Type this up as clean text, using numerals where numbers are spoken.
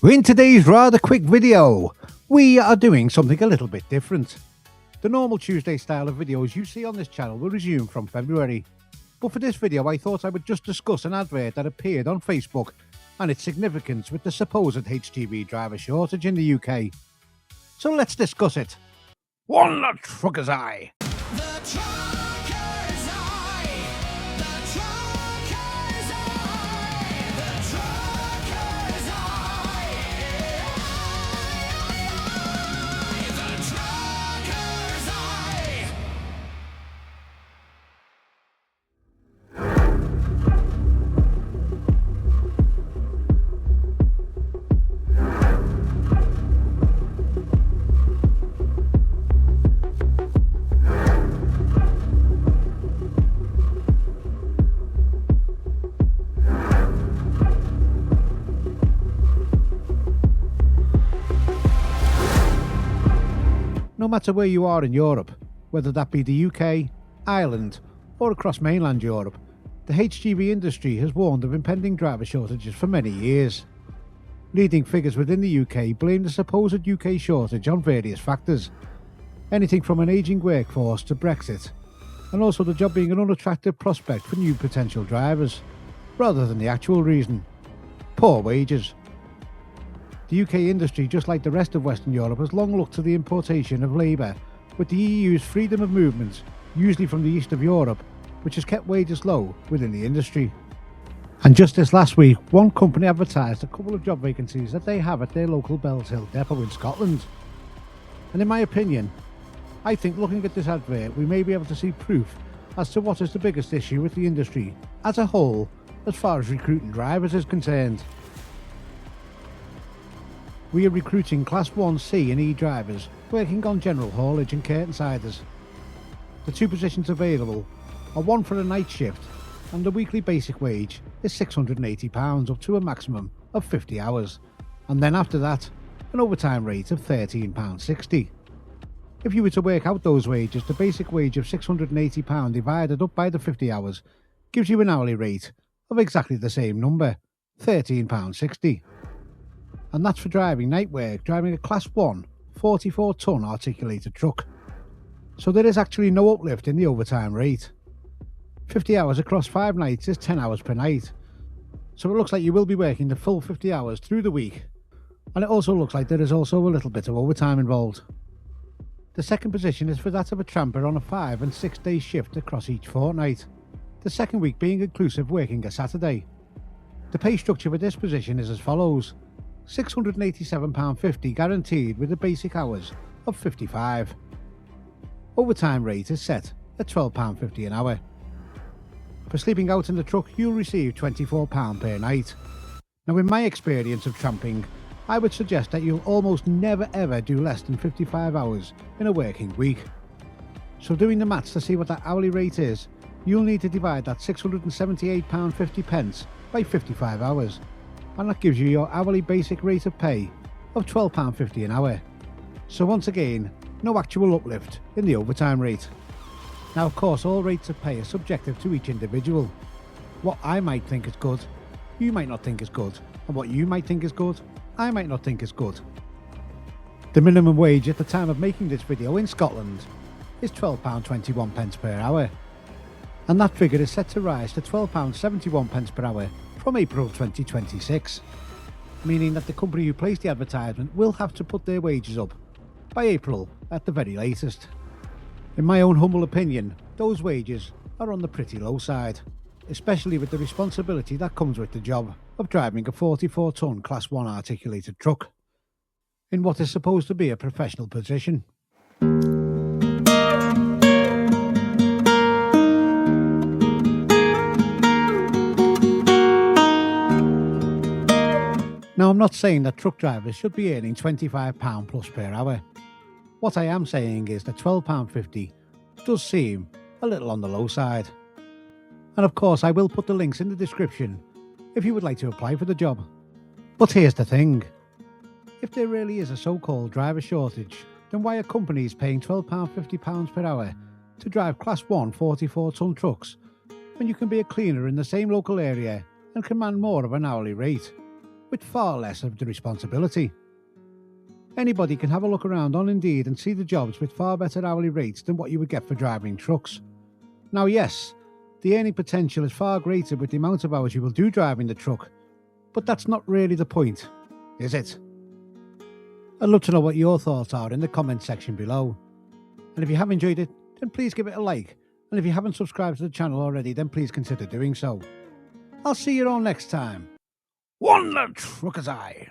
In today's rather quick video, we are doing something a little bit different. The normal Tuesday style of videos you see on this channel will resume from February. But for this video I thought I would just discuss an advert that appeared on Facebook and its significance with the supposed HGV driver shortage in the UK. So let's discuss it. One trucker's eye. No matter where you are in Europe, whether that be the UK, Ireland or across mainland Europe, the HGV industry has warned of impending driver shortages for many years. Leading figures within the UK blame the supposed UK shortage on various factors, anything from an ageing workforce to Brexit, and also the job being an unattractive prospect for new potential drivers, rather than the actual reason: poor wages. The UK industry, just like the rest of Western Europe, has long looked to the importation of labour, with the EU's freedom of movement, usually from the east of Europe, which has kept wages low within the industry. And just this last week, one company advertised a couple of job vacancies that they have at their local Bells Hill depot in Scotland. And in my opinion, I think looking at this advert we may be able to see proof as to what is the biggest issue with the industry as a whole as far as recruiting drivers is concerned. We are recruiting Class 1C and E drivers working on general haulage and curtainsiders. The two positions available are one for a night shift, and the weekly basic wage is £680 up to a maximum of 50 hours, and then after that an overtime rate of £13.60. If you were to work out those wages, the basic wage of £680 divided up by the 50 hours gives you an hourly rate of exactly the same number, £13.60. And that's for driving night work, driving a Class 1 44-tonne articulated truck. So there is actually no uplift in the overtime rate. 50 hours across 5 nights is 10 hours per night. So it looks like you will be working the full 50 hours through the week. And it also looks like there is also a little bit of overtime involved. The second position is for that of a tramper on a 5 and 6 day shift across each fortnight, the second week being inclusive working a Saturday. The pay structure for this position is as follows: £687.50 guaranteed with the basic hours of 55. Overtime rate is set at £12.50 an hour. For sleeping out in the truck you'll receive £24 per night. Now in my experience of tramping, I would suggest that you'll almost never ever do less than 55 hours in a working week. So doing the maths to see what that hourly rate is, you'll need to divide that £678.50 by 55 hours. And that gives you your hourly basic rate of pay of £12.50 an hour. So once again, no actual uplift in the overtime rate. Now of course all rates of pay are subjective to each individual. What I might think is good, you might not think is good, and what you might think is good, I might not think is good. The minimum wage at the time of making this video in Scotland is £12.21 per hour, and that figure is set to rise to £12.71 per hour from April 2026, meaning that the company who placed the advertisement will have to put their wages up by April at the very latest. In my own humble opinion, those wages are on the pretty low side, especially with the responsibility that comes with the job of driving a 44-tonne Class 1 articulated truck, in what is supposed to be a professional position. Now I'm not saying that truck drivers should be earning £25 plus per hour. What I am saying is that £12.50 does seem a little on the low side. And of course I will put the links in the description if you would like to apply for the job. But here's the thing: if there really is a so-called driver shortage, then why are companies paying £12.50 per hour to drive Class 1 44-tonne trucks when you can be a cleaner in the same local area and command more of an hourly rate, with far less of the responsibility. Anybody can have a look around on Indeed and see the jobs with far better hourly rates than what you would get for driving trucks. Now yes, the earning potential is far greater with the amount of hours you will do driving the truck, but that's not really the point, is it? I'd love to know what your thoughts are in the comment section below. And if you have enjoyed it, then please give it a like, and if you haven't subscribed to the channel already, then please consider doing so. I'll see you all next time. One the trucker's eye.